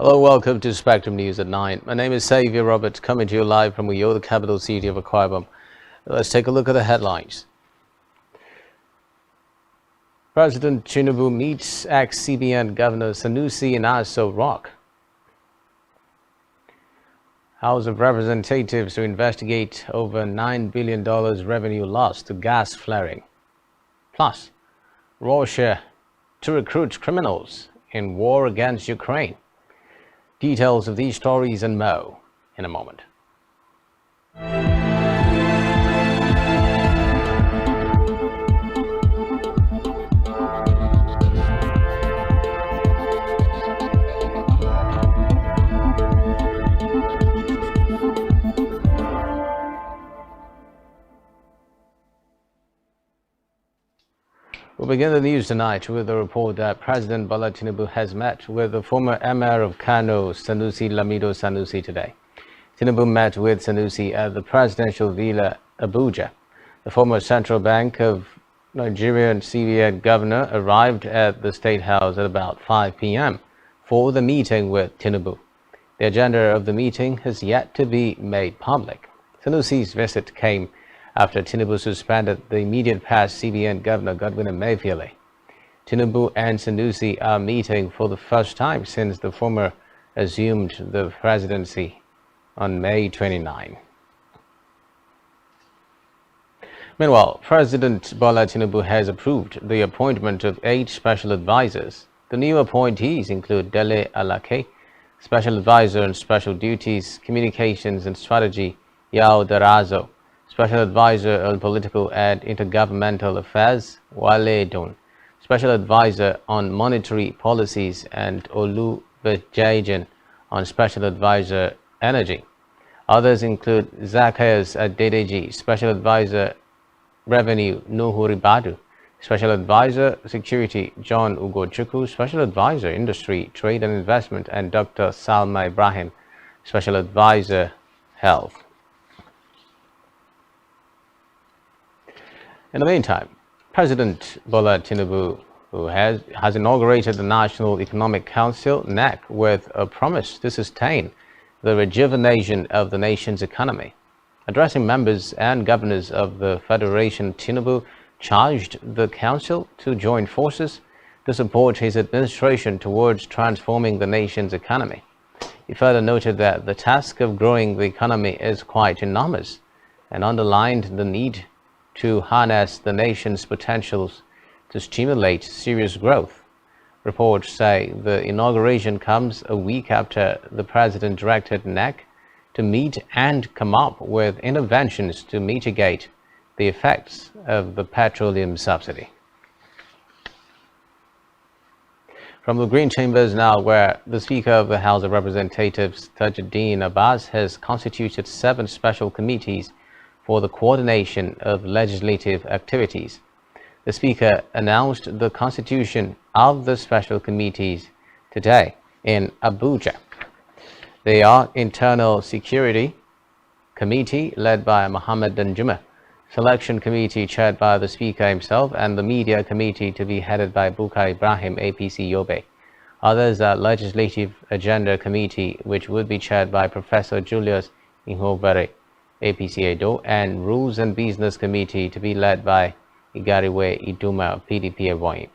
Hello, welcome to Spectrum News at 9. My name is Xavier Roberts, coming to you live from Uyo, the capital city of Akwa Ibom. Let's take a look at the headlines. President Tinubu meets ex-CBN Governor Sanusi in Aso Rock. House of Representatives to investigate over $9 billion revenue loss to gas flaring. Plus, Russia to recruit criminals in war against Ukraine. Details of these stories and more in a moment. We'll begin the news tonight with a report that President Bola Tinubu has met with the former Emir of Kano, Sanusi Lamido Sanusi, today. Tinubu met with Sanusi at the presidential villa, Abuja. The former Central Bank of Nigeria and CBN governor arrived at the State House at about 5 p.m. for the meeting with Tinubu. The agenda of the meeting has yet to be made public. Sanusi's visit came after Tinubu suspended the immediate past CBN Governor Godwin Emefiele. Tinubu and Sanusi are meeting for the first time since the former assumed the presidency on May 29. Meanwhile, President Bola Tinubu has approved the appointment of 8 special advisors. The new appointees include Dele Alake, Special Advisor on Special Duties, Communications and Strategy, Yao Darazo, Special Advisor on Political and Intergovernmental Affairs, Wale Don, Special Advisor on Monetary Policies, and Olu Bejajan on Special Advisor Energy. Others include Zacchaeus Adedeji, Special Advisor Revenue, Nuhu Ribadu, Special Advisor Security, John Ugochukwu, Special Advisor Industry, Trade and Investment, and Dr. Salma Ibrahim, Special Advisor Health. In the meantime, President Bola Tinubu, who has inaugurated the National Economic Council, NEC, with a promise to sustain the rejuvenation of the nation's economy. Addressing members and governors of the Federation, Tinubu charged the council to join forces to support his administration towards transforming the nation's economy. He further noted that the task of growing the economy is quite enormous and underlined the need to harness the nation's potentials to stimulate serious growth. Reports say the inauguration comes a week after the president directed NEC to meet and come up with interventions to mitigate the effects of the petroleum subsidy. From the Green Chambers now, where the Speaker of the House of Representatives, Tajuddin Abbas, has constituted 7 special committees for the coordination of legislative activities. The Speaker announced the constitution of the special committees today in Abuja. They are Internal Security Committee, led by Mohammed Danjuma, Selection Committee, chaired by the Speaker himself, and the Media Committee, to be headed by Buka Ibrahim, APC Yobe. Others are Legislative Agenda Committee, which would be chaired by Professor Julius Ihobere, APC Edo, and Rules and Business Committee, to be led by Igariwe Iduma of PDP Ebonyi.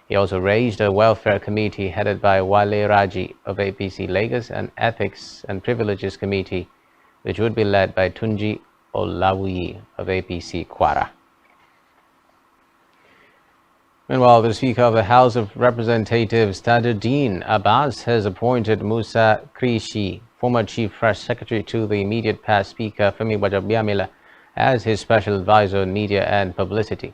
He also raised a Welfare Committee headed by Wale Raji of APC Lagos, and Ethics and Privileges Committee, which would be led by Tunji Olawuyi of APC Kwara. Meanwhile, the Speaker of the House of Representatives, Tajuddin Abbas, has appointed Musa Krishi, former Chief Press Secretary to the immediate past Speaker Femi Gbajabiamila, as his special advisor on media and publicity.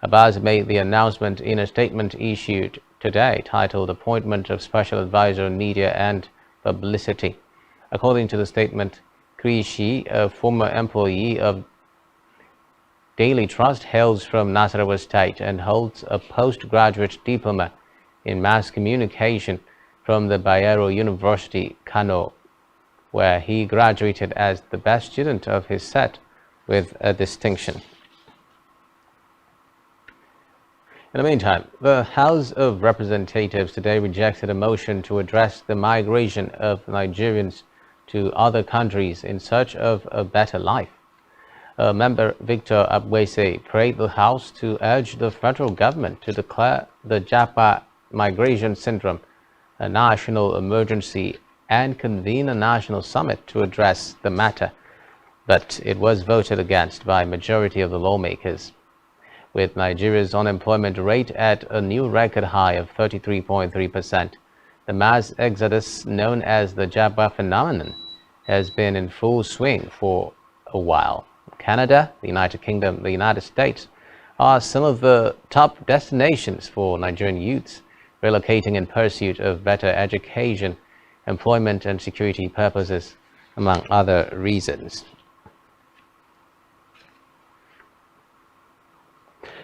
Abbas made the announcement in a statement issued today titled Appointment of Special Advisor on Media and Publicity. According to the statement, Krishi, a former employee of Daily Trust, hails from Nasarawa State and holds a postgraduate diploma in mass communication from the Bayero University, Kano, where he graduated as the best student of his set with a distinction. In the meantime, the House of Representatives today rejected a motion to address the migration of Nigerians to other countries in search of a better life. Member Victor Abwese prayed the House to urge the federal government to declare the Japa migration syndrome a national emergency and convene a national summit to address the matter, but it was voted against by a majority of the lawmakers. With Nigeria's unemployment rate at a new record high of 33.3%, the mass exodus known as the Japa phenomenon has been in full swing for a while. Canada, the United Kingdom, the United States are some of the top destinations for Nigerian youths relocating in pursuit of better education, employment and security purposes, among other reasons.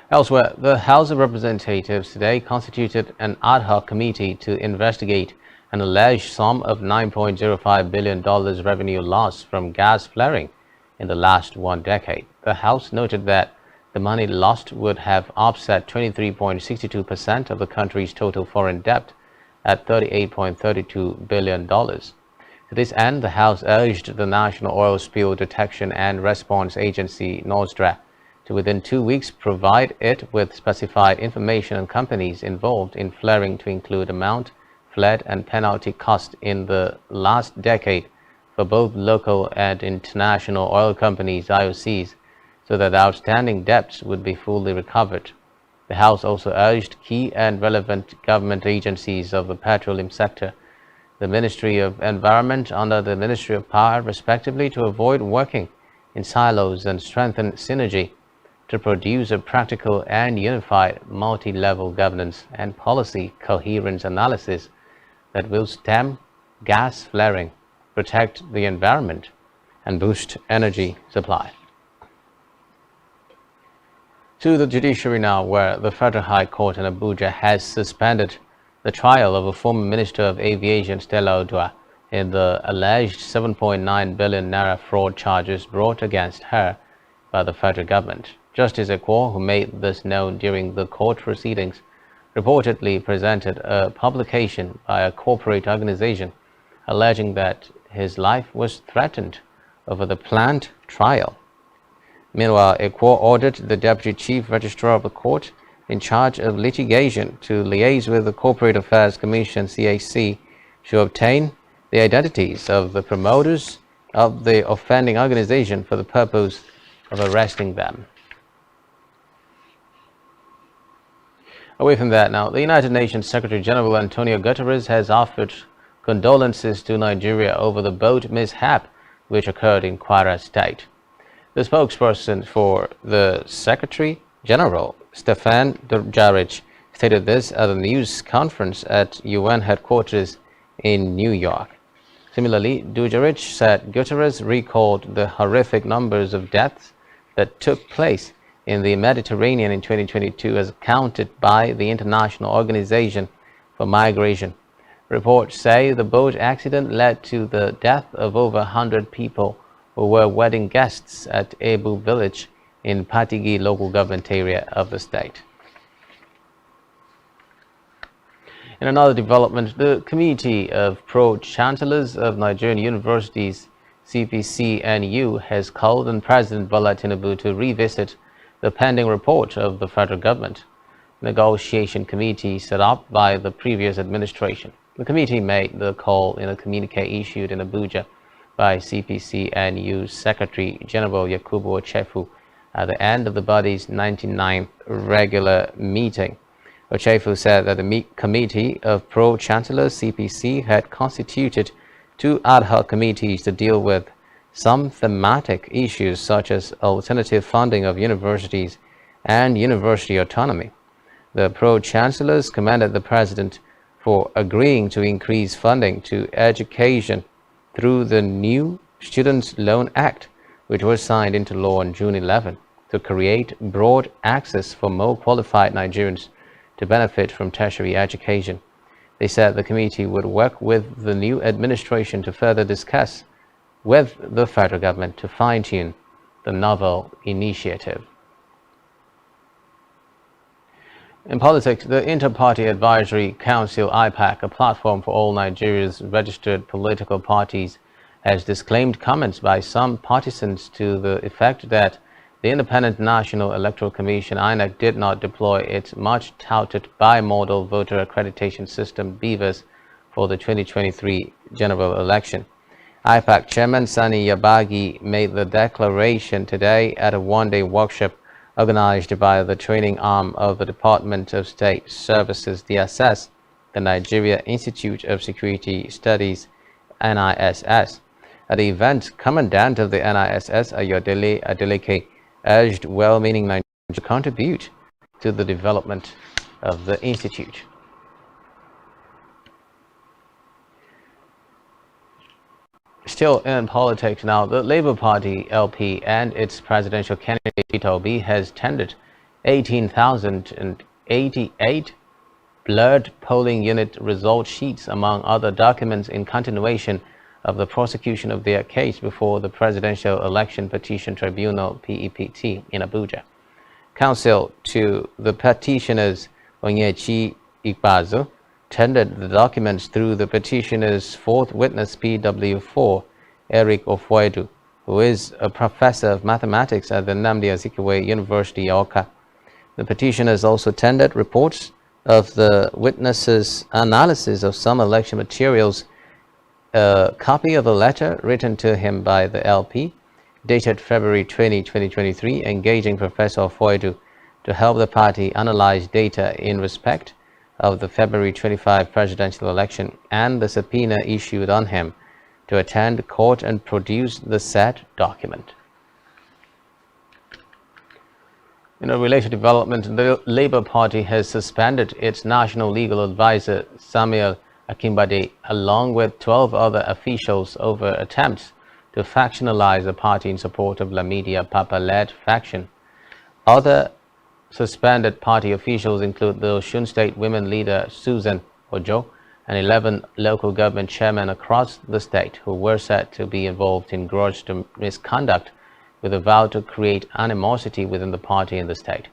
Elsewhere, the House of Representatives today constituted an ad hoc committee to investigate an alleged sum of $9.05 billion revenue loss from gas flaring in the last 1 decade. The House noted that the money lost would have offset 23.62% of the country's total foreign debt at $38.32 billion. To this end, the House urged the National Oil Spill Detection and Response Agency, NOSDRA, to within 2 weeks provide it with specified information on companies involved in flaring to include amount, flood and penalty cost in the last decade for both local and international oil companies, IOCs, so that outstanding debts would be fully recovered. The House also urged key and relevant government agencies of the petroleum sector, the Ministry of Environment under the Ministry of Power, respectively, to avoid working in silos and strengthen synergy to produce a practical and unified multi-level governance and policy coherence analysis that will stem gas flaring, protect the environment, and boost energy supply. To the judiciary now, where the Federal High Court in Abuja has suspended the trial of a former Minister of Aviation, Stella Odua, in the alleged 7.9 billion naira fraud charges brought against her by the federal government. Justice Ekwo, who made this known during the court proceedings, reportedly presented a publication by a corporate organization alleging that his life was threatened over the planned trial. Meanwhile, Ekwo ordered the Deputy Chief Registrar of the Court in charge of litigation to liaise with the Corporate Affairs Commission, CAC, to obtain the identities of the promoters of the offending organization for the purpose of arresting them. Away from that now, the United Nations Secretary General Antonio Guterres has offered condolences to Nigeria over the boat mishap which occurred in Kwara State. The spokesperson for the Secretary General, Stefan Dujarric, stated this at a news conference at UN headquarters in New York. Similarly, Dujarric said Guterres recalled the horrific numbers of deaths that took place in the Mediterranean in 2022 as counted by the International Organization for Migration. Reports say the boat accident led to the death of over 100 people who were wedding guests at Ebu village in Patigi local government area of the state. In another development, the Committee of Pro-Chancellors of Nigerian Universities, CPC-NU, has called on President Bola Tinubu to revisit the pending report of the federal government negotiation committee set up by the previous administration. The committee made the call in a communique issued in Abuja by CPC-NU's Secretary General Yakubu Ochefu at the end of the body's 99th regular meeting. Ochefu said that the Committee of Pro-Chancellors CPC had constituted 2 ad hoc committees to deal with some thematic issues such as alternative funding of universities and university autonomy. The Pro-Chancellors commended the President for agreeing to increase funding to education through the new Students' Loan Act, which was signed into law on June 11, to create broad access for more qualified Nigerians to benefit from tertiary education. They said the committee would work with the new administration to further discuss with the federal government to fine-tune the novel initiative. In politics, the Inter-Party Advisory Council (IPAC), a platform for all Nigeria's registered political parties, has disclaimed comments by some partisans to the effect that the Independent National Electoral Commission (INEC) did not deploy its much-touted bimodal voter accreditation system (BVAS) for the 2023 general election. IPAC Chairman Sani Yabagi made the declaration today at a one-day workshop organized by the training arm of the Department of State Services (DSS), the Nigeria Institute of Security Studies (NISS). At the event, Commandant of the NISS, Ayodele Adeleke, urged well-meaning Nigerians to contribute to the development of the institute. Still in politics now, the Labour Party LP and its presidential candidate Peter Obi has tendered 18,088 blurred polling unit result sheets among other documents in continuation of the prosecution of their case before the Presidential Election Petition Tribunal (PEPT) in Abuja. Counsel to the petitioners Onyechi Ikpazu tendered the documents through the petitioner's fourth witness PW4, Eric Ofoedu, who is a professor of mathematics at the Nnamdi Azikiwe University, Awka. The petitioners also tendered reports of the witnesses' analysis of some election materials, a copy of a letter written to him by the LP, dated February 20, 2023, engaging Professor Ofoedu to help the party analyze data in respect of the February 25 presidential election, and the subpoena issued on him to attend court and produce the said document. In a related development, the Labour Party has suspended its national legal advisor Samuel Akimbade along with 12 other officials over attempts to factionalize the party in support of Lamidi Papa-led faction. Other suspended party officials include the Osun State women leader Susan Ojo and 11 local government chairmen across the state who were said to be involved in gross misconduct with a vow to create animosity within the party in the state.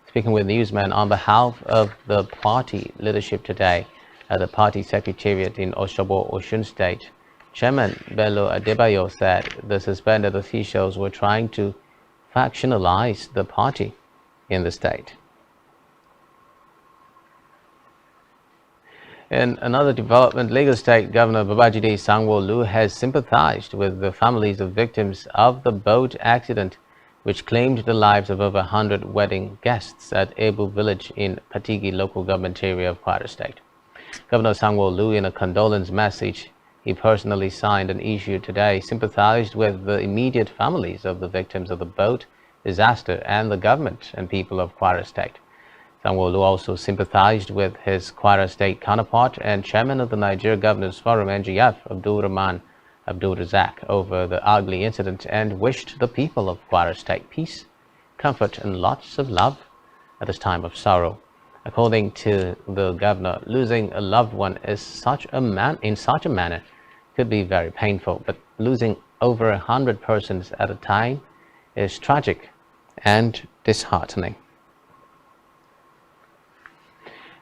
Speaking with newsmen on behalf of the party leadership today at the party secretariat in Osogbo, Osun State, Chairman Bello Adebayo said the suspended officials were trying to factionalize the party in the state. In another development, Lagos State Governor Babajide Sanwo-Olu has sympathized with the families of victims of the boat accident which claimed the lives of over 100 wedding guests at Ebu Village in Patigi local government area of Kwara State. Governor Sanwo-Olu, in a condolence message he personally signed and issued today, sympathized with the immediate families of the victims of the boat disaster and the government and people of Kwara State. Sanwo-Olu also sympathized with his Kwara State counterpart and chairman of the Nigeria Governors Forum (NGF), Abdul Rahman Abdul Razak, over the ugly incident and wished the people of Kwara State peace, comfort and lots of love at this time of sorrow. According to the governor, losing a loved one in such a manner could be very painful, but losing over 100 persons at a time is tragic and disheartening.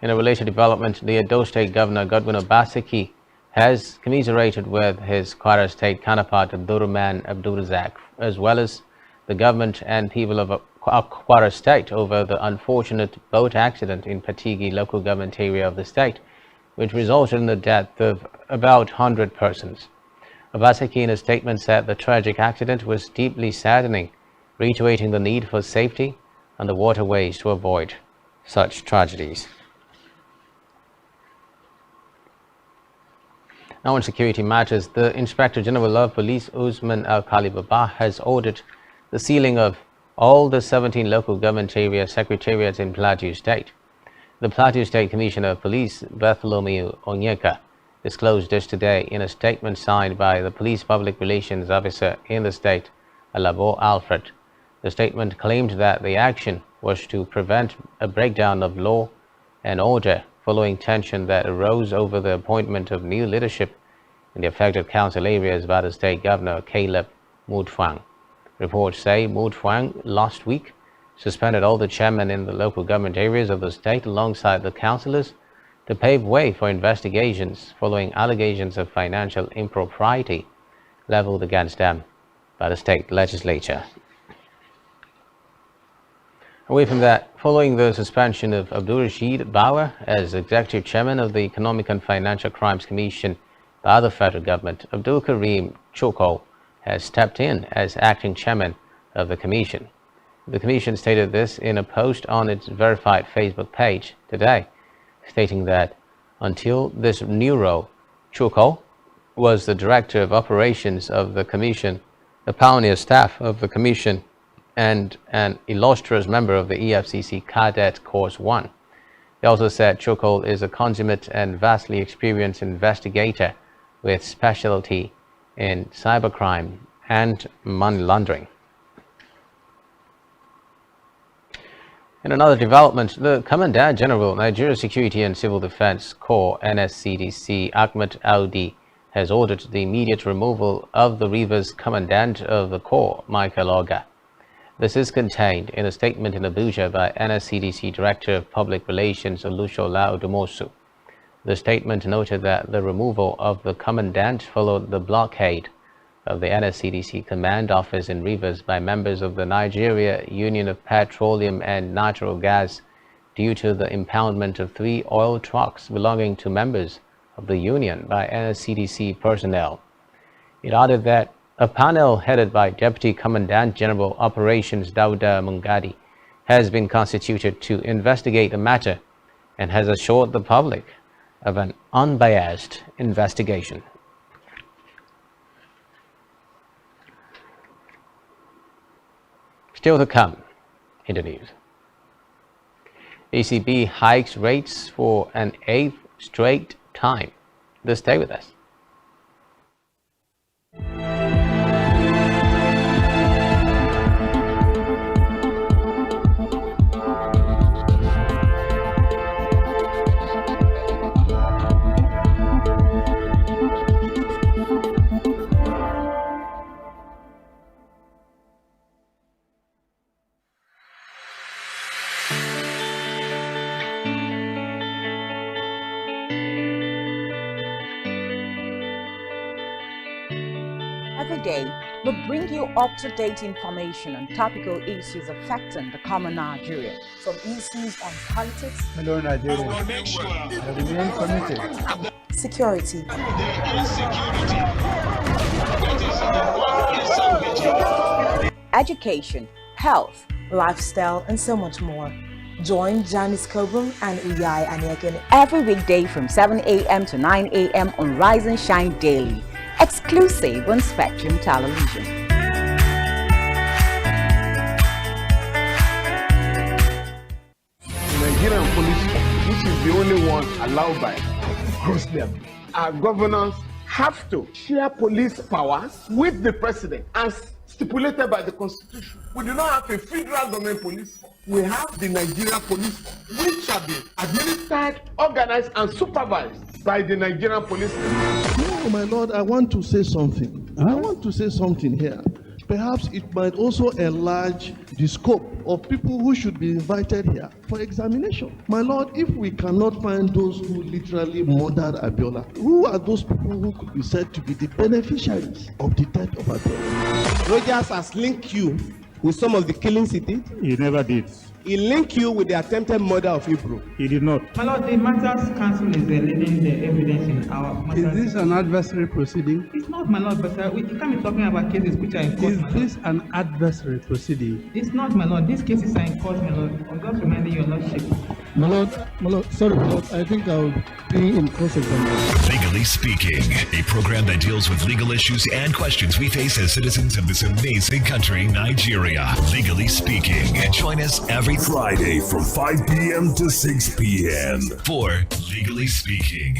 In a related development, the Edo State Governor Godwin Obaseki has commiserated with his Kwara State counterpart Abdurrahman Abdulrazak, as well as the government and people of Kwara State over the unfortunate boat accident in Patigi local government area of the state, which resulted in the death of about 100 persons. Obaseki in a statement said the tragic accident was deeply saddening, reiterating the need for safety on the waterways to avoid such tragedies. Now on security matters, the Inspector General of Police Usman Al-Khali Baba has ordered the sealing of all the 17 local government area secretariats in Plateau State. The Plateau State Commissioner of Police Bartholomew Onyeka disclosed this today in a statement signed by the Police Public Relations Officer in the state, Alabo Alfred. The statement claimed that the action was to prevent a breakdown of law and order following tension that arose over the appointment of new leadership in the affected council areas by the state governor Caleb Mutfwang. Reports say Mutfwang last week suspended all the chairmen in the local government areas of the state alongside the councillors to pave way for investigations following allegations of financial impropriety leveled against them by the state legislature. Away from that, following the suspension of Abdul Rashid Bauer as Executive Chairman of the Economic and Financial Crimes Commission by the federal government, Abdul Karim Chokol has stepped in as acting chairman of the commission. The commission stated this in a post on its verified Facebook page today, stating that until this new role, Chokol was the director of operations of the commission, the pioneer staff of the commission, and an illustrious member of the EFCC Cadet Course 1. They also said Chokol is a consummate and vastly experienced investigator with specialty in cybercrime and money laundering. In another development, the Commandant General, Nigeria Security and Civil Defense Corps (NSCDC), Ahmed Audi, has ordered the immediate removal of the Rivers Commandant of the Corps, Michael Oga. This is contained in a statement in Abuja by NSCDC Director of Public Relations Olushola Odumosu. The statement noted that the removal of the Commandant followed the blockade of the NSCDC Command Office in Rivers by members of the Nigeria Union of Petroleum and Natural Gas due to the impoundment of 3 oil trucks belonging to members of the union by NSCDC personnel. It added that a panel headed by Deputy Commandant General Operations Dauda Mungadi has been constituted to investigate the matter and has assured the public of an unbiased investigation. Still to come in the news. ECB hikes rates for an 8th straight time. Stay with us. Every day, we bring you up-to-date information on topical issues affecting the common Nigerian. From issues on politics, hello Nigeria, I remain committed. Security, education, health, lifestyle, and so much more. Join Janice Kobum and Uyai Anyeken every weekday from 7 a.m. to 9 a.m. on Rise and Shine Daily, exclusive on Spectrum Television. Nigerian police, which is the only one allowed by cross them. Our governors have to share police powers with the president as stipulated by the constitution. We do not have a federal government police force. We have the Nigerian police force, which shall be administered, organized, and supervised by the Nigerian police force. No, my lord, I want to say something. I want to say something here. Perhaps it might also enlarge the scope of people who should be invited here for examination. My lord, if we cannot find those who literally murdered Abiola, who are those people who could be said to be the beneficiaries of the death of Abiola? Rogers has linked you with some of the killings he did. He never did. He linked you with the attempted murder of Hebrew. He did not. My lord, the matters council is leading the evidence in our matters. Is this an adversary proceeding? It's not, my lord, but you can't be talking about cases which are in court. Is this an adversary proceeding? It's not, my lord. These cases are in court, my lord. I'm just reminding your lordship. My lord, sorry, my lord, I think I'll be in cross-examination. Legally Speaking, a program that deals with legal issues and questions we face as citizens of this amazing country, Nigeria. Legally Speaking. Join us every Friday from 5 p.m. to 6 p.m. for Legally Speaking.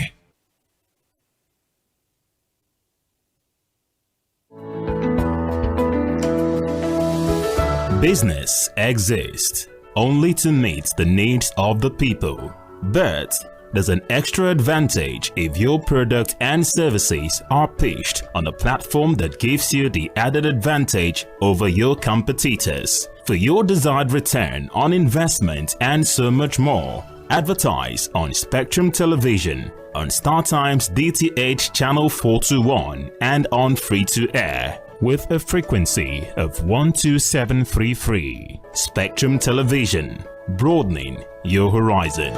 Business exists only to meet the needs of the people. But there's an extra advantage if your product and services are pitched on a platform that gives you the added advantage over your competitors. for your desired return on investment and so much more. Advertise on Spectrum Television, on StarTimes DTH Channel 421 and on free-to-air with a frequency of 12733. Spectrum Television, broadening your horizon.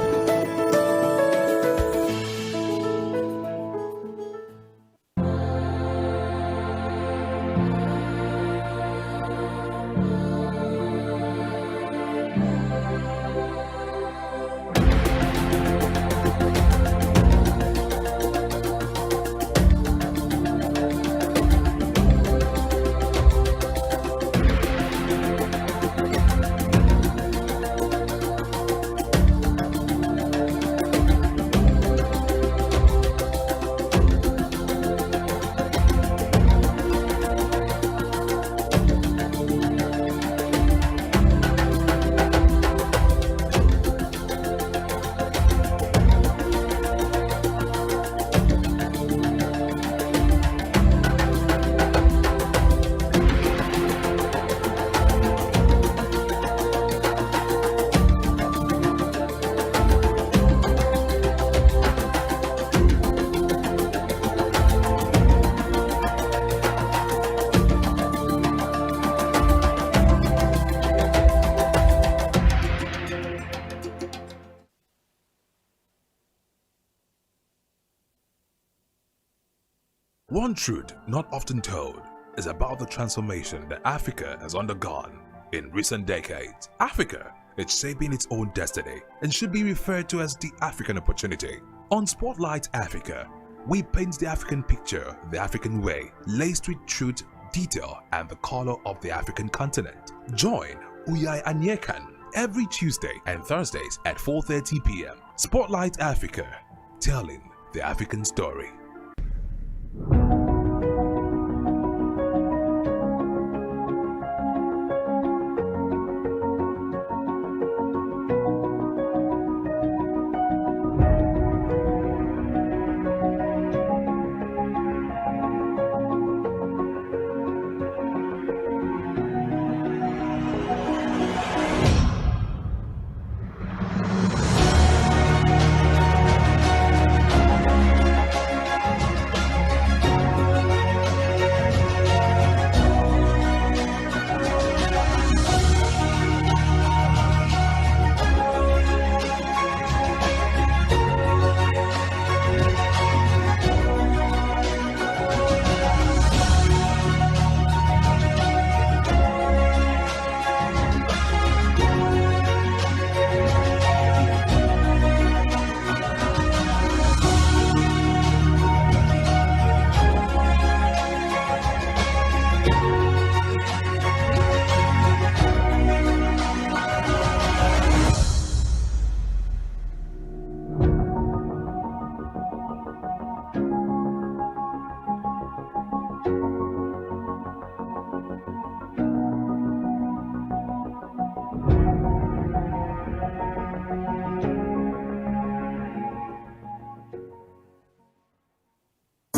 One truth not often told is about the transformation that Africa has undergone in recent decades. Africa is shaping its own destiny and should be referred to as the African opportunity. On Spotlight Africa, we paint the African picture the African way, laced with truth, detail, and the color of the African continent. Join Uyai Anyekan every Tuesday and Thursdays at 4:30 p.m. Spotlight Africa, telling the African story.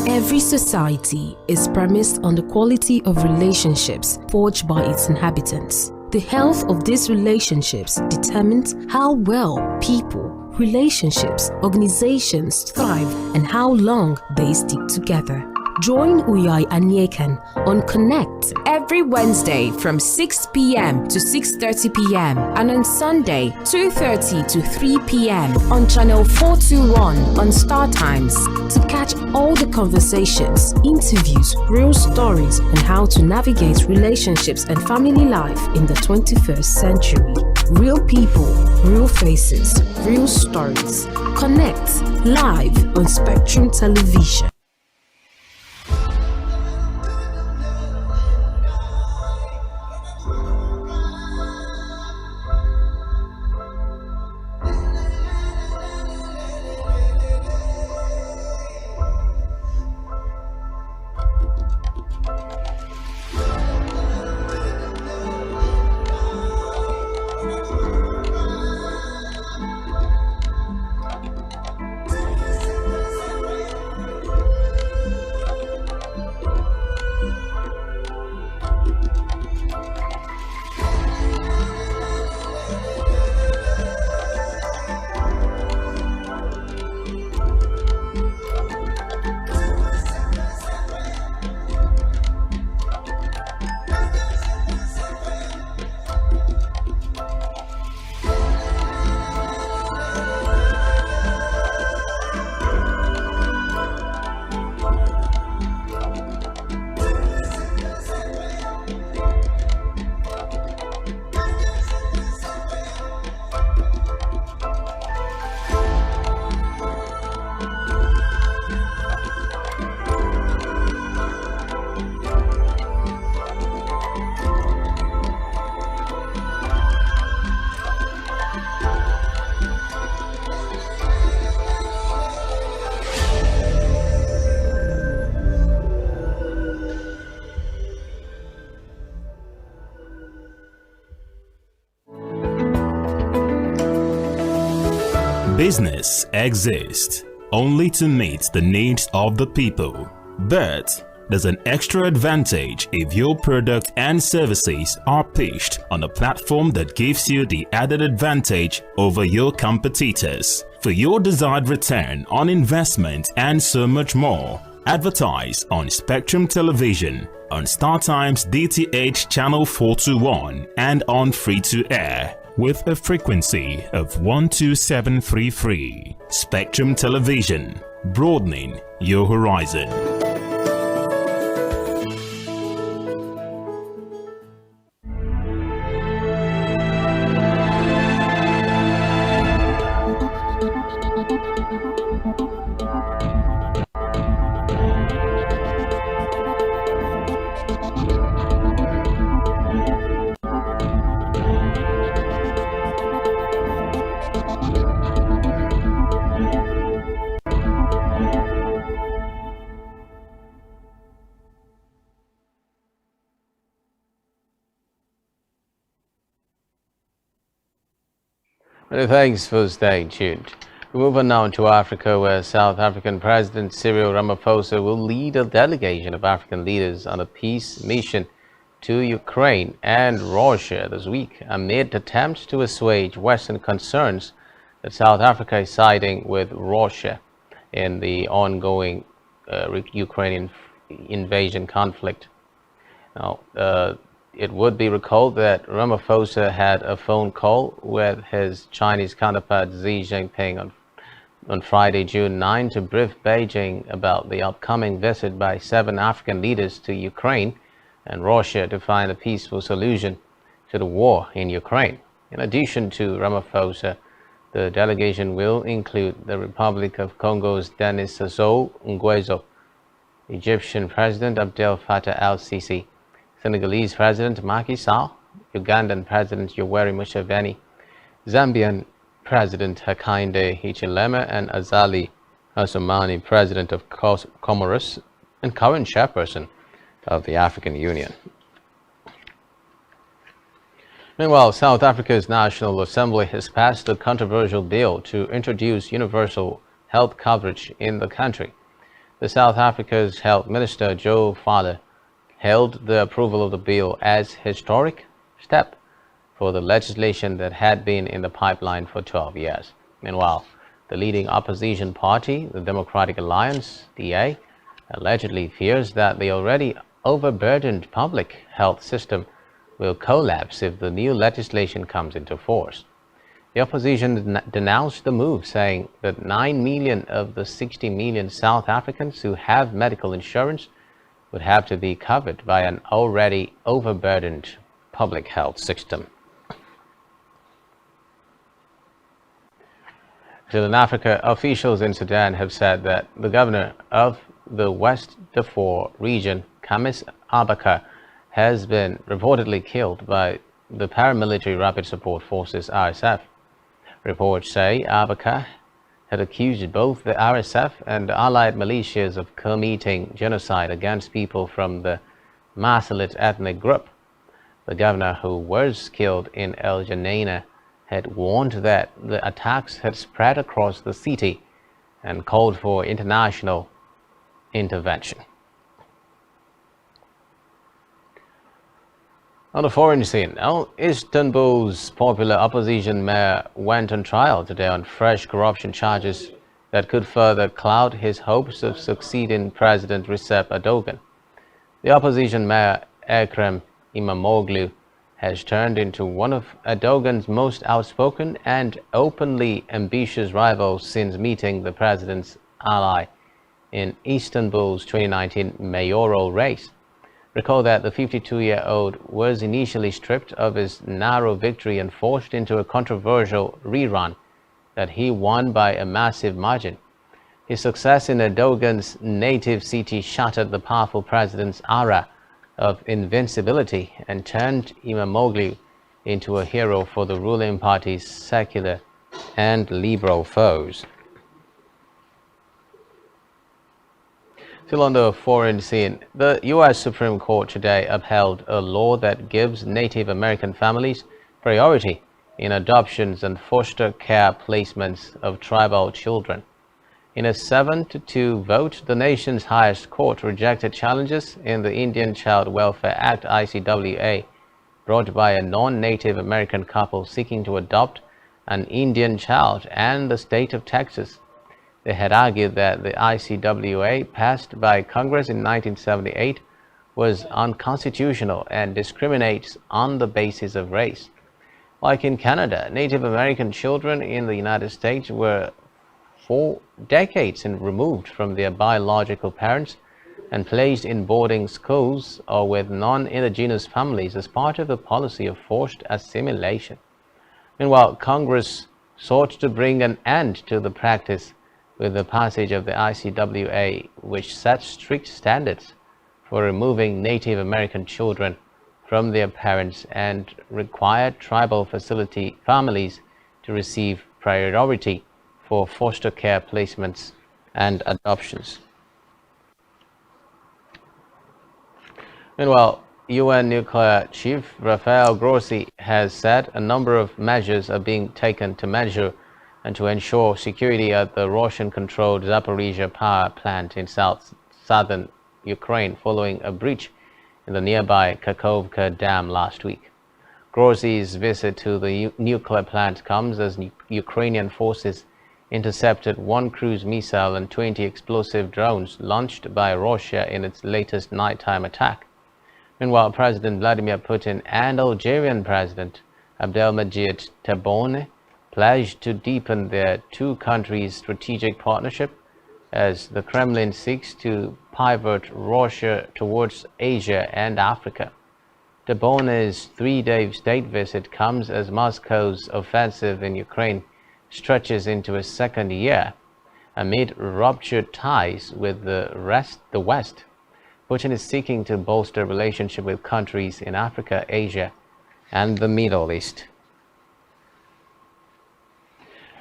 Every society is premised on the quality of relationships forged by its inhabitants. The health of these relationships determines how well people, relationships, organizations thrive and how long they stick together. Join Uyai Anyekan on Connect every Wednesday from 6 p.m. to 6:30 p.m. and on Sunday 2:30 to 3 p.m. on channel 421 on StarTimes to catch all the conversations, interviews, real stories and how to navigate relationships and family life in the 21st century. Real people, real faces, real stories. Connect live on Spectrum Television. Business exists only to meet the needs of the people, but there's an extra advantage if your product and services are pitched on a platform that gives you the added advantage over your competitors. For your desired return on investment and so much more, advertise on Spectrum Television, on StarTimes DTH Channel 421 and on free-to-air with a frequency of 12733. Spectrum Television, broadening your horizon. Many thanks for staying tuned. We move on now to Africa, where South African President Cyril Ramaphosa will lead a delegation of African leaders on a peace mission to Ukraine and Russia this week, amid attempts to assuage Western concerns that South Africa is siding with Russia in the ongoing Ukrainian invasion conflict. Now, it would be recalled that Ramaphosa had a phone call with his Chinese counterpart Xi Jinping on Friday, June 9, to brief Beijing about the upcoming visit by 7 African leaders to Ukraine and Russia to find a peaceful solution to the war in Ukraine. In addition to Ramaphosa, the delegation will include the Republic of Congo's Denis Sassou Nguesso, Egyptian President Abdel Fattah al-Sisi, Senegalese President Macky Sall, Ugandan President Yoweri Museveni, Zambian President Hakainde Hichilema, and Azali Assoumani, President of Comoros and current chairperson of the African Union. Meanwhile, South Africa's National Assembly has passed a controversial bill to introduce universal health coverage in the country. The South Africa's Health Minister Joe Fowler hailed the approval of the bill as historic step for the legislation that had been in the pipeline for 12 years. Meanwhile, the leading opposition party, the Democratic Alliance, DA, allegedly fears that the already overburdened public health system will collapse if the new legislation comes into force. The opposition denounced the move, saying that 9 million of the 60 million South Africans who have medical insurance would have to be covered by an already overburdened public health system. Still in Africa, officials in Sudan have said that the governor of the West Darfur region, Khamis Abaka, has been reportedly killed by the paramilitary Rapid Support Forces RSF. Reports say Abaka had accused both the RSF and allied militias of committing genocide against people from the Masalit ethnic group. The governor, who was killed in El Geneina, had warned that the attacks had spread across the city and called for international intervention. On the foreign scene, Istanbul's popular opposition mayor went on trial today on fresh corruption charges that could further cloud his hopes of succeeding President Recep Erdogan. The opposition mayor, Ekrem İmamoğlu, has turned into one of Erdogan's most outspoken and openly ambitious rivals since meeting the president's ally in Istanbul's 2019 mayoral race. Recall that the 52-year-old was initially stripped of his narrow victory and forced into a controversial rerun that he won by a massive margin. His success in Erdogan's native city shattered the powerful president's aura of invincibility and turned İmamoğlu into a hero for the ruling party's secular and liberal foes. Still on the foreign scene, the U.S. Supreme Court today upheld a law that gives Native American families priority in adoptions and foster care placements of tribal children. In a 7-2 vote, the nation's highest court rejected challenges in the Indian Child Welfare Act (ICWA) brought by a non-Native American couple seeking to adopt an Indian child and the state of Texas. They had argued that the ICWA, passed by Congress in 1978, was unconstitutional and discriminates on the basis of race. Like in Canada, Native American children in the United States were 4 decades removed from their biological parents and placed in boarding schools or with non-indigenous families as part of the policy of forced assimilation. Meanwhile, Congress sought to bring an end to the practice with the passage of the ICWA, which sets strict standards for removing Native American children from their parents and required tribal families to receive priority for foster care placements and adoptions. Meanwhile, UN nuclear chief Rafael Grossi has said a number of measures are being taken to measure and to ensure security at the Russian-controlled Zaporizhzhia power plant in southern Ukraine following a breach in the nearby Kakhovka Dam last week. Grossi's visit to the nuclear plant comes as Ukrainian forces intercepted 1 cruise missile and 20 explosive drones launched by Russia in its latest nighttime attack. Meanwhile, President Vladimir Putin and Algerian President Abdelmadjid Tebboune pledged to deepen their two countries' strategic partnership as the Kremlin seeks to pivot Russia towards Asia and Africa. Tebboun's 3-day state visit comes as Moscow's offensive in Ukraine stretches into its second year amid ruptured ties with the West. Putin is seeking to bolster relationship with countries in Africa, Asia, and the Middle East.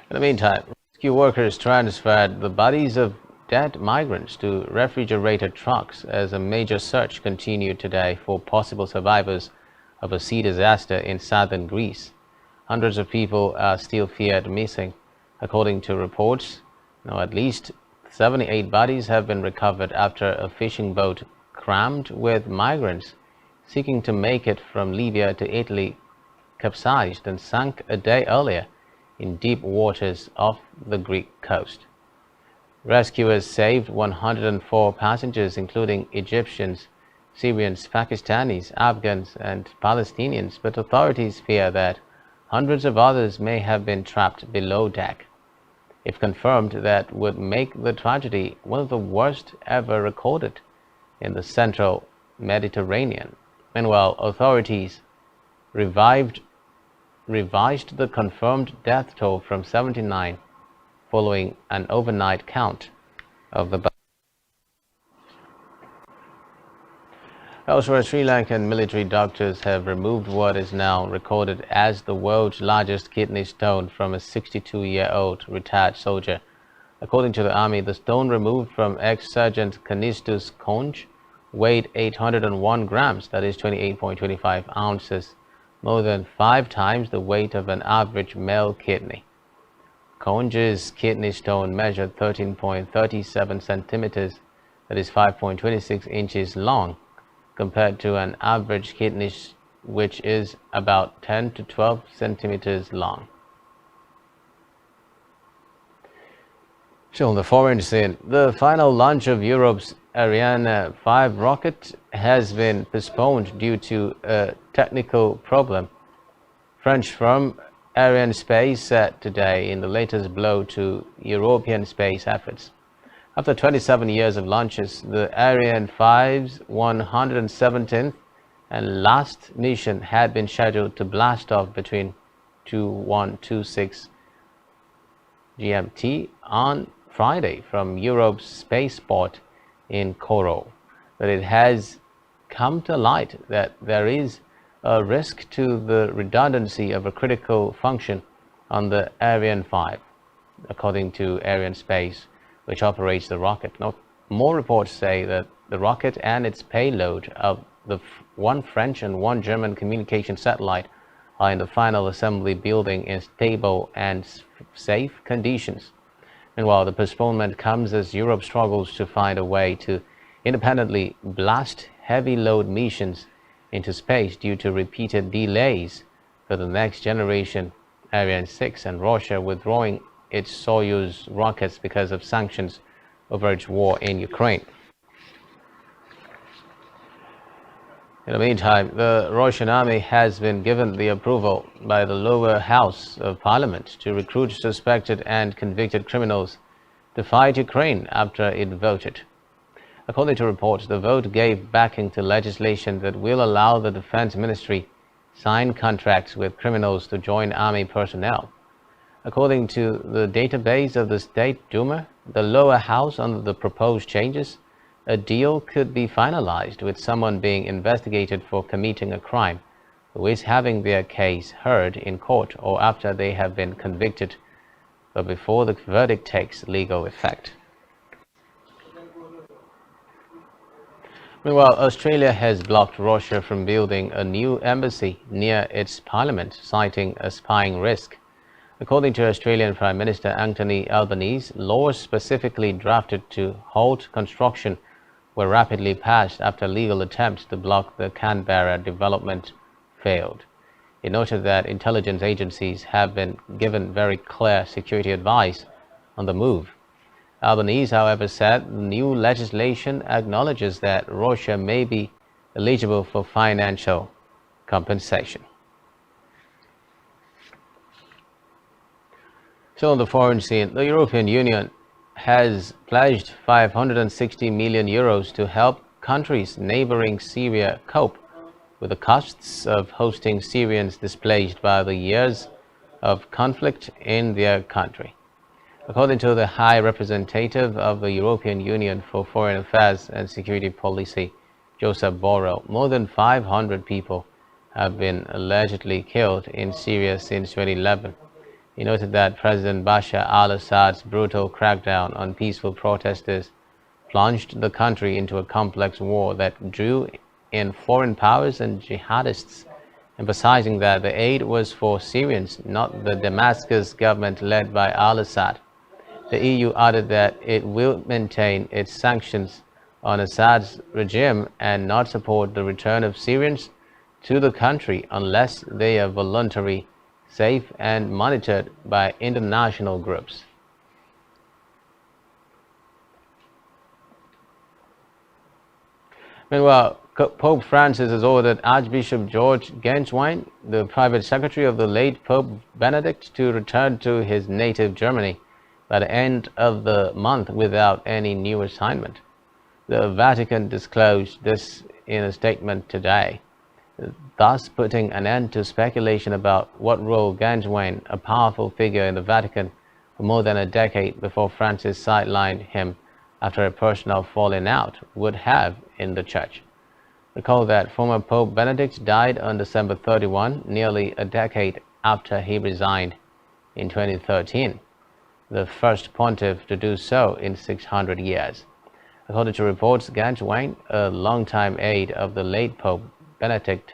In the meantime, rescue workers transferred the bodies of dead migrants to refrigerated trucks as a major search continued today for possible survivors of a sea disaster in southern Greece. Hundreds of people are still feared missing. According to reports, now at least 78 bodies have been recovered after a fishing boat crammed with migrants seeking to make it from Libya to Italy capsized and sank a day earlier in deep waters off the Greek coast. Rescuers saved 104 passengers, including Egyptians, Syrians, Pakistanis, Afghans, and Palestinians, but authorities fear that hundreds of others may have been trapped below deck. If confirmed, that would make the tragedy one of the worst ever recorded in the central Mediterranean. Meanwhile, authorities revised the confirmed death toll from 79 following an overnight count of the bodies. Elsewhere, Sri Lankan military doctors have removed what is now recorded as the world's largest kidney stone from a 62-year-old retired soldier. According to the army, the stone removed from ex-Sergeant Kanistus Konj weighed 801 grams, that is 28.25 ounces, more than 5 times the weight of an average male kidney. Konj's kidney stone measured 13.37 centimeters, that is 5.26 inches long, compared to an average kidney which is about 10 to 12 centimeters long. So on the foreign scene, the final launch of Europe's Ariane 5 rocket has been postponed due to a technical problem. French firm Arianespace said today in the latest blow to European space efforts. After 27 years of launches, the Ariane 5's 117th and last mission had been scheduled to blast off between 2126 GMT on Friday from Europe's spaceport in Kourou. But it has come to light that there is a risk to the redundancy of a critical function on the Ariane 5, according to Arianespace, which operates the rocket. Now, more reports say that the rocket and its payload of the one French and one German communication satellite are in the final assembly building in stable and safe conditions. Meanwhile, the postponement comes as Europe struggles to find a way to independently blast heavy load missions into space due to repeated delays for the next generation Ariane 6 and Russia withdrawing its Soyuz rockets because of sanctions over its war in Ukraine. In the meantime, the Russian army has been given the approval by the lower house of parliament to recruit suspected and convicted criminals to fight Ukraine after it voted. According to reports, the vote gave backing to legislation that will allow the defense ministry sign contracts with criminals to join army personnel. According to the database of the State Duma, the lower house under the proposed changes, a deal could be finalized with someone being investigated for committing a crime who is having their case heard in court or after they have been convicted, but before the verdict takes legal effect. Meanwhile, Australia has blocked Russia from building a new embassy near its parliament, citing a spying risk. According to Australian Prime Minister Anthony Albanese, laws specifically drafted to halt construction were rapidly passed after legal attempts to block the Canberra development failed. He noted that intelligence agencies have been given very clear security advice on the move. Albanese, however, said the new legislation acknowledges that Russia may be eligible for financial compensation. So on the foreign scene, the European Union has pledged 560 million euros to help countries neighboring Syria cope with the costs of hosting Syrians displaced by the years of conflict in their country. According to the High Representative of the European Union for Foreign Affairs and Security Policy, Josep Borrell, more than 500 people have been allegedly killed in Syria since 2011. He noted that President Bashar al-Assad's brutal crackdown on peaceful protesters plunged the country into a complex war that drew in foreign powers and jihadists, emphasizing that the aid was for Syrians, not the Damascus government led by al-Assad. The EU added that it will maintain its sanctions on Assad's regime and not support the return of Syrians to the country unless they are voluntary, safe and monitored by international groups. Meanwhile, Pope Francis has ordered Archbishop George Genswein, the private secretary of the late Pope Benedict, to return to his native Germany by the end of the month without any new assignment. The Vatican disclosed this in a statement today, thus putting an end to speculation about what role Genswein, a powerful figure in the Vatican for more than a decade before Francis sidelined him after a personal falling out, would have in the Church. Recall that former Pope Benedict died on December 31, nearly a decade after he resigned in 2013, the first pontiff to do so in 600 years. According to reports, Genswein, a longtime aide of the late Pope Benedict,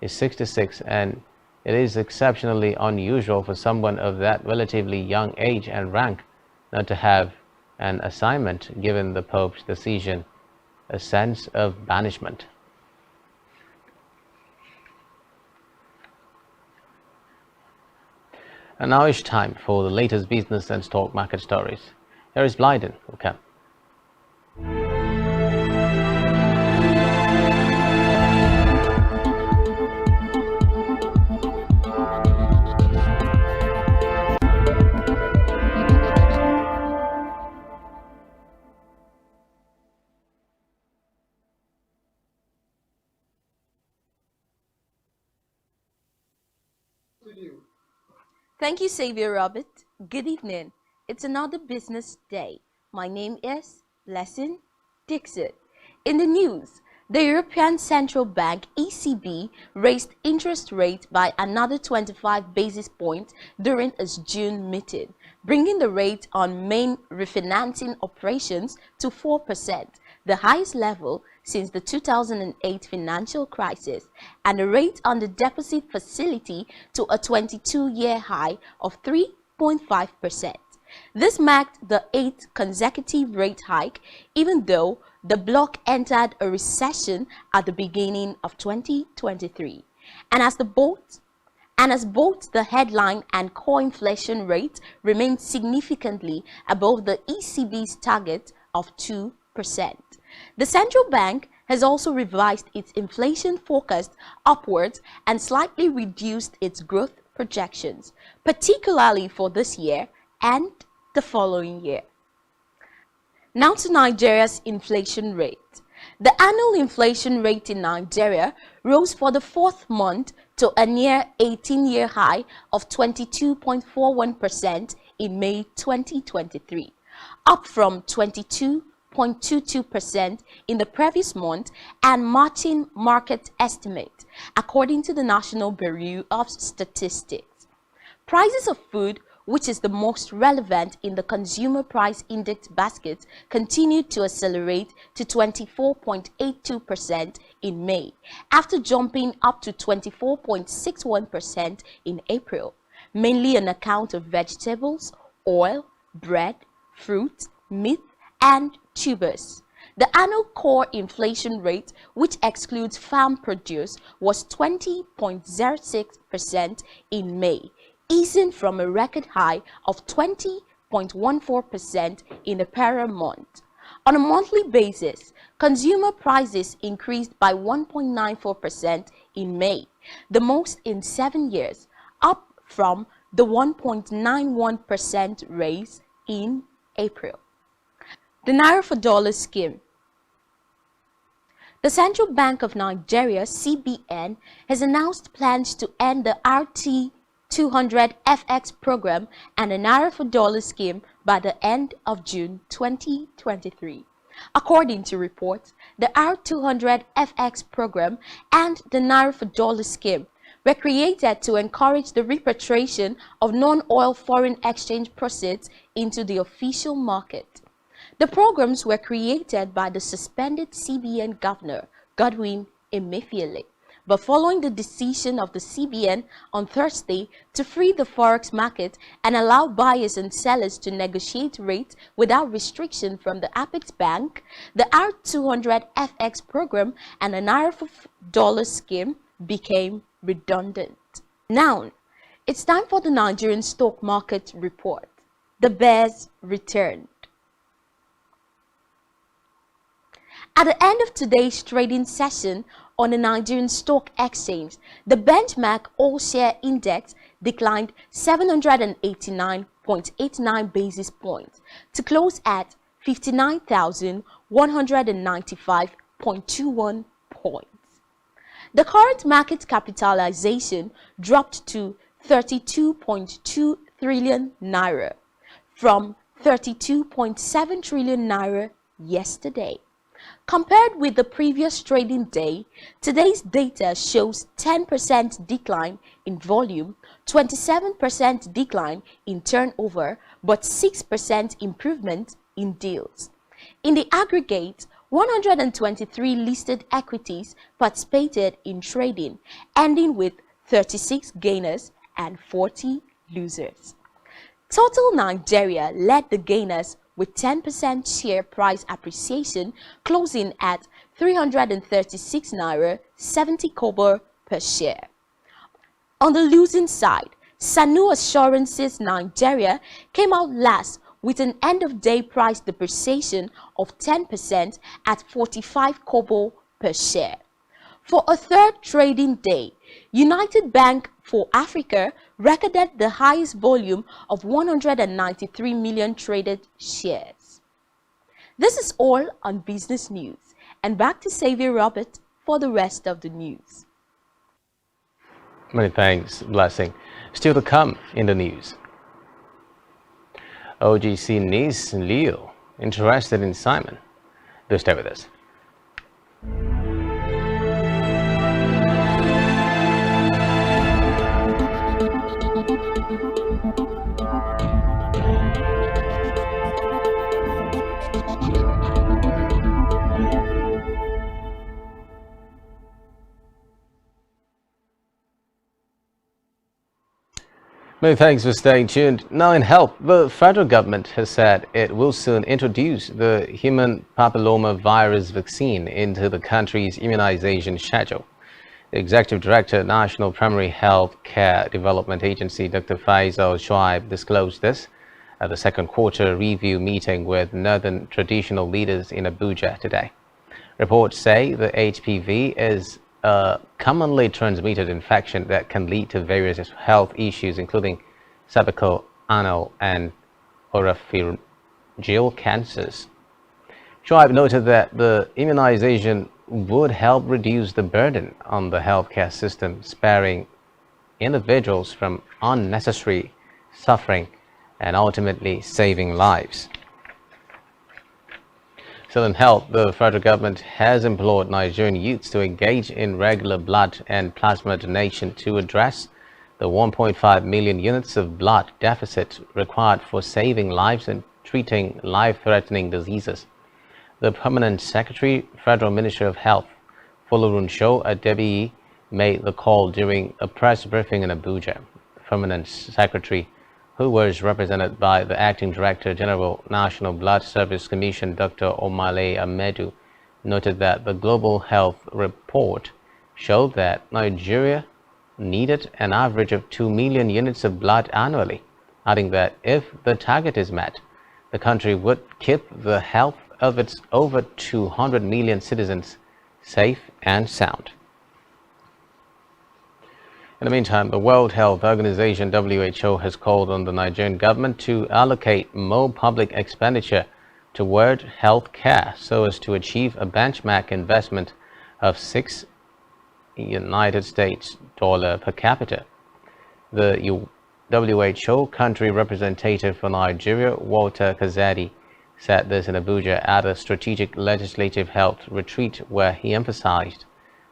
is 66, and it is exceptionally unusual for someone of that relatively young age and rank not to have an assignment, given the Pope's decision, a sense of banishment. And now it's time for the latest business and stock market stories. Here is Blyden. Okay. Thank you, Xavier Robert. Good evening. It's another business day. My name is Blessing Dixit. In the news, the European Central Bank, ECB, raised interest rates by another 25 basis points during its June meeting, bringing the rate on main refinancing operations to 4%, the highest level since the 2008 financial crisis, and the rate on the deposit facility to a 22-year high of 3.5%. This marked the 8th consecutive rate hike, even though the bloc entered a recession at the beginning of 2023. And as both the headline and core inflation rate remained significantly above the ECB's target of 2%. The central bank has also revised its inflation forecast upwards and slightly reduced its growth projections, particularly for this year and the following year. Now to Nigeria's inflation rate. The annual inflation rate in Nigeria rose for the 4th month to a near 18-year high of 22.41% in May 2023, up from 22.22% in the previous month and matching market estimate, according to the National Bureau of Statistics. Prices of food, which is the most relevant in the Consumer Price Index basket, continued to accelerate to 24.82% in May, after jumping up to 24.61% in April, mainly on account of vegetables, oil, bread, fruit, meat, and tubers. The annual core inflation rate, which excludes farm produce, was 20.06% in May, easing from a record high of 20.14% in the prior month. On a monthly basis, consumer prices increased by 1.94% in May, the most in 7 years, up from the 1.91% raise in April. The Naira for Dollar Scheme. The Central Bank of Nigeria, CBN, has announced plans to end the RT200 FX program and the Naira for Dollar scheme by the end of June 2023. According to reports, the R200 FX program and the Naira for Dollar scheme were created to encourage the repatriation of non-oil foreign exchange proceeds into the official market. The programs were created by the suspended CBN Governor, Godwin Emefiele, but following the decision of the CBN on Thursday to free the forex market and allow buyers and sellers to negotiate rates without restriction from the Apex Bank, the R200 FX program and the Naira for Dollar scheme became redundant. Now, it's time for the Nigerian stock market report. The bears returned. At the end of today's trading session on the Nigerian Stock Exchange, the benchmark all-share index declined 789.89 basis points to close at 59,195.21 points. The current market capitalization dropped to 32.2 trillion naira from 32.7 trillion naira yesterday. Compared with the previous trading day, today's data shows 10% decline in volume, 27% decline in turnover, but 6% improvement in deals. In the aggregate, 123 listed equities participated in trading, ending with 36 gainers and 40 losers. Total Nigeria led the gainers with 10% share price appreciation, closing at 336 naira 70 kobo per share. On the losing side, Sanu Assurances Nigeria came out last with an end-of-day price depreciation of 10% at 45 kobo per share. For a third trading day, United Bank for Africa recorded the highest volume of 193 million traded shares. This is all on business news, and back to Xavier Robert for the rest of the news. Many thanks, Blessing. Still to come in the news. OGC niece Leo interested in Simon. Do stay with us. Many thanks for staying tuned. Now in health, the federal government has said it will soon introduce the human papillomavirus vaccine into the country's immunization schedule. The Executive Director, National Primary Health Care Development Agency, Dr. Faisal Shoaib, disclosed this at the second quarter review meeting with northern traditional leaders in Abuja today. Reports say the HPV is a commonly transmitted infection that can lead to various health issues, including cervical, anal, and oropharyngeal cancers. Shoaib noted that the immunization would help reduce the burden on the healthcare system, sparing individuals from unnecessary suffering and ultimately saving lives. Still in health, the federal government has implored Nigerian youths to engage in regular blood and plasma donation to address the 1.5 million units of blood deficit required for saving lives and treating life-threatening diseases. The Permanent Secretary, Federal Ministry of Health, Folorun Show Adebiyi, made the call during a press briefing in Abuja. The Permanent Secretary, who was represented by the Acting Director General, National Blood Service Commission, Dr. Omale Amedu, noted that the Global Health Report showed that Nigeria needed an average of 2 million units of blood annually, adding that if the target is met, the country would keep the health of its over 200 million citizens safe and sound. In the meantime, the World Health Organization (WHO) has called on the Nigerian government to allocate more public expenditure toward health care so as to achieve a benchmark investment of $6 per capita. The WHO country representative for Nigeria, Walter Kazadi, said this in Abuja at a strategic legislative health retreat where he emphasized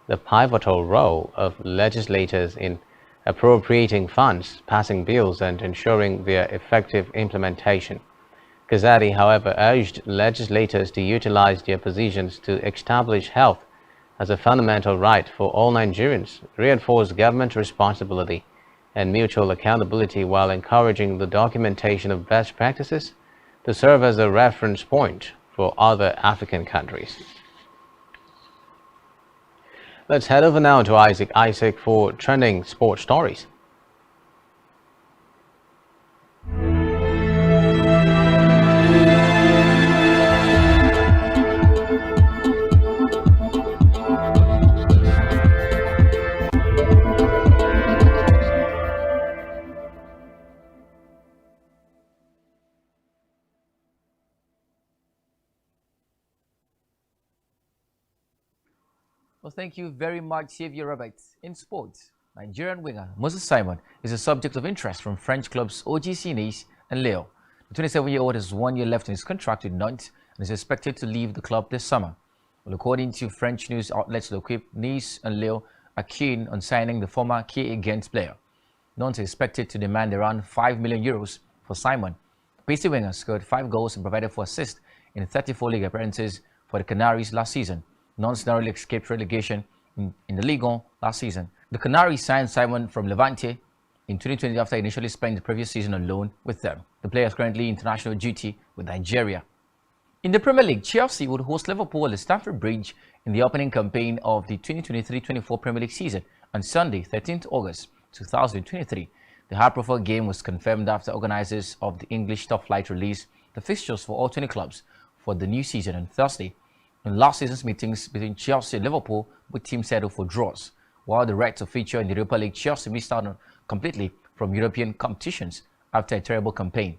the pivotal role of legislators in appropriating funds, passing bills, and ensuring their effective implementation. Kazadi, however, urged legislators to utilize their positions to establish health as a fundamental right for all Nigerians, reinforce government responsibility and mutual accountability while encouraging the documentation of best practices to serve as a reference point for other African countries. Let's head over now to Isaac for trending sports stories. Well, thank you very much, Xavier Roberts. In sports, Nigerian winger Moses Simon is a subject of interest from French clubs OGC Nice and Lille. The 27-year-old has 1 year left in his contract with Nantes and is expected to leave the club this summer. Well, according to French news outlets L'Equipe, Nice and Lille are keen on signing the former KA Ghent player. Nantes is expected to demand around €5 million for Simon. The pacey winger scored 5 goals and provided 4 assists in 34 league appearances for the Canaries last season. Nantes narrowly escaped relegation in the Ligue 1 last season. The Canaries signed Simon from Levante in 2020 after initially spent the previous season on loan with them. The player is currently international duty with Nigeria. In the Premier League, Chelsea would host Liverpool at Stamford Bridge in the opening campaign of the 2023-24 Premier League season on Sunday, 13th August 2023. The high-profile game was confirmed after organizers of the English top flight released the fixtures for all 20 clubs for the new season on Thursday. In last season's meetings between Chelsea and Liverpool, both teams settled for draws. While the right to feature in the Europa League, Chelsea missed out completely from European competitions after a terrible campaign.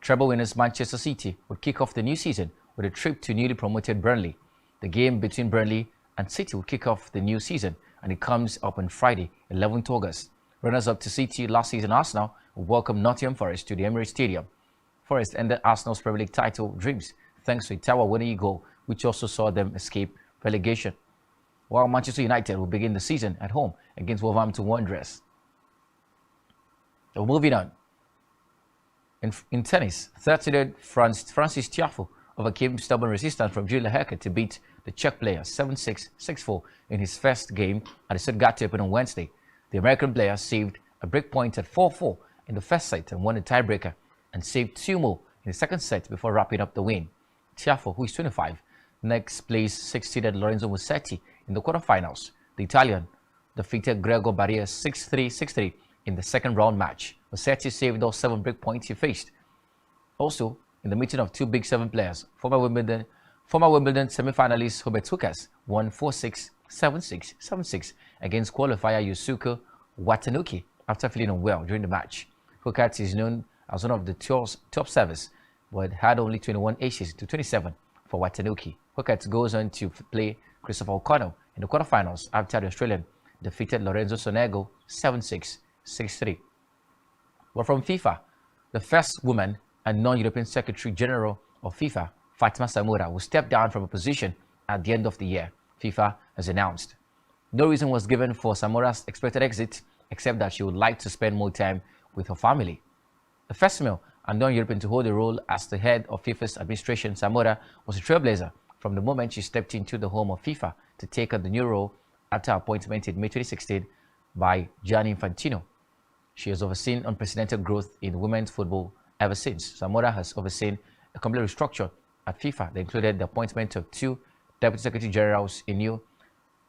Treble winners Manchester City would kick off the new season with a trip to newly promoted Burnley. The game between Burnley and City will kick off the new season, and it comes up on Friday, 11th August. Runners-up to City last season, Arsenal will welcome Nottingham Forest to the Emirates Stadium. Forest ended Arsenal's Premier League title dreams thanks to a tower-winning goal, which also saw them escape relegation. While Manchester United will begin the season at home against Wolverhampton Wanderers. So moving on. In tennis, 30-year-old Francis Tiafoe overcame stubborn resistance from Julia Herker to beat the Czech player 7-6, 6-4 in his first game at the Stuttgart Open on Wednesday. The American player saved a breakpoint at 4-4 in the first set and won the tiebreaker and saved 2 more in the second set before wrapping up the win. Tiafoe, who is 25, next placed 6-seeded Lorenzo Musetti in the quarterfinals. The Italian defeated Gregor Barrier 6-3, 6-3 in the second round match. Musetti saved all 7 break points he faced. Also, in the meeting of 2 Big 7 players, former Wimbledon semi-finalist Hubert Hurkacz won 4-6, 7-6, 7-6 against qualifier Yusuke Watanuki after feeling unwell during the match. Hurkacz is known as one of the tour's top servers, but had only 21 aces to 27 for Watanuki. Hurkacz goes on to play Christopher O'Connell in the quarterfinals after the Australian defeated Lorenzo Sonego 7-6, 6-3. But from FIFA, the first woman and non-European Secretary General of FIFA, Fatima Samora, will step down from her position at the end of the year, FIFA has announced. No reason was given for Samora's expected exit, except that she would like to spend more time with her family. The first female and non-European to hold the role as the head of FIFA's administration, Samora was a trailblazer from the moment she stepped into the home of FIFA to take on the new role after her appointment in May 2016 by Gianni Infantino. She has overseen unprecedented growth in women's football ever since. Samora has overseen a complete restructure at FIFA that included the appointment of 2 Deputy Secretary Generals, a new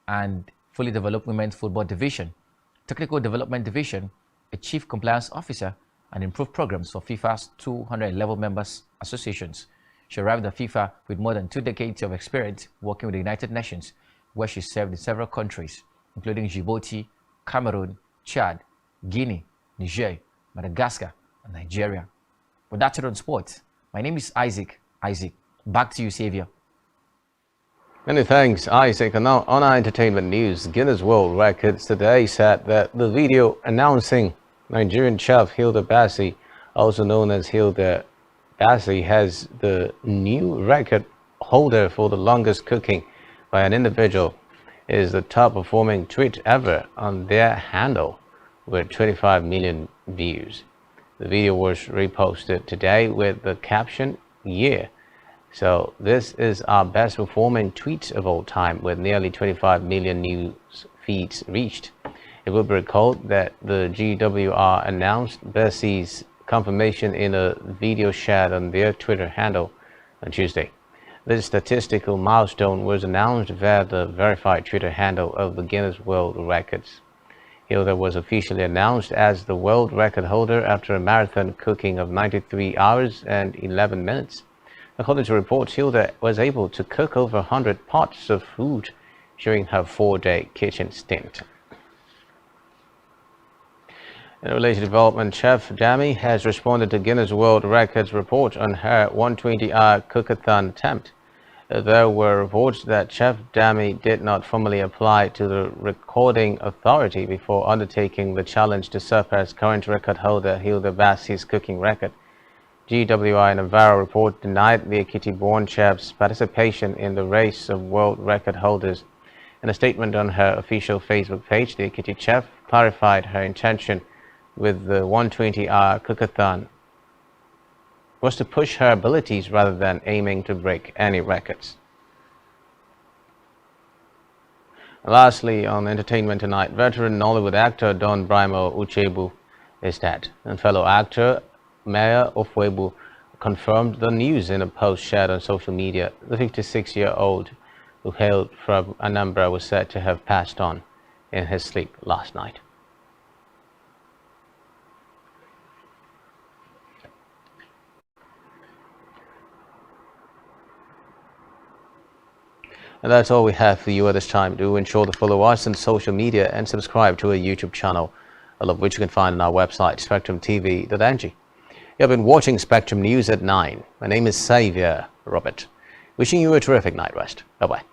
and fully developed women's football division, technical development division, a chief compliance officer, and improved programs for FIFA's 211 members associations. She arrived at FIFA with more than 2 decades of experience working with the United Nations, where she served in several countries, including Djibouti, Cameroon, Chad, Guinea, Niger, Madagascar, and Nigeria. But that's it on sports. My name is Isaac. Back to you, Xavier. Many thanks, Isaac. And now on our entertainment news, Guinness World Records today said that the video announcing Nigerian chef Hilda Bassi, also known as Hilda Bassi, has the new record holder for the longest cooking by an individual. It is the top performing tweet ever on their handle with 25 million views. The video was reposted today with the caption, "Yeah. So this is our best performing tweet of all time, with nearly 25 million news feeds reached." It will be recalled that the GWR announced Bessie's confirmation in a video shared on their Twitter handle on Tuesday. This statistical milestone was announced via the verified Twitter handle of the Guinness World Records. Hilda was officially announced as the world record holder after a marathon cooking of 93 hours and 11 minutes. According to reports, Hilda was able to cook over 100 pots of food during her 4-day kitchen stint. In a related development, Chef Dami has responded to Guinness World Records report on her 120-hour cookathon attempt. There were reports that Chef Dami did not formally apply to the recording authority before undertaking the challenge to surpass current record holder Hilda Bassi's cooking record. GWI in a viral report denied the Ekiti-born chef's participation in the race of world record holders. In a statement on her official Facebook page, the Ekiti chef clarified her intention with the 120-hour cookathon was to push her abilities rather than aiming to break any records. Lastly, on Entertainment Tonight, veteran Nollywood actor Don Brimo Uchebu is dead, and fellow actor Maya Ofwebu confirmed the news in a post shared on social media. The 56-year-old who hailed from Anambra was said to have passed on in his sleep last night. And that's all we have for you at this time. Do ensure to follow us on social media and subscribe to our YouTube channel, all of which you can find on our website, spectrumtv.ng. You have been watching Spectrum News at 9. My name is Xavier Robert. Wishing you a terrific night rest. Bye-bye.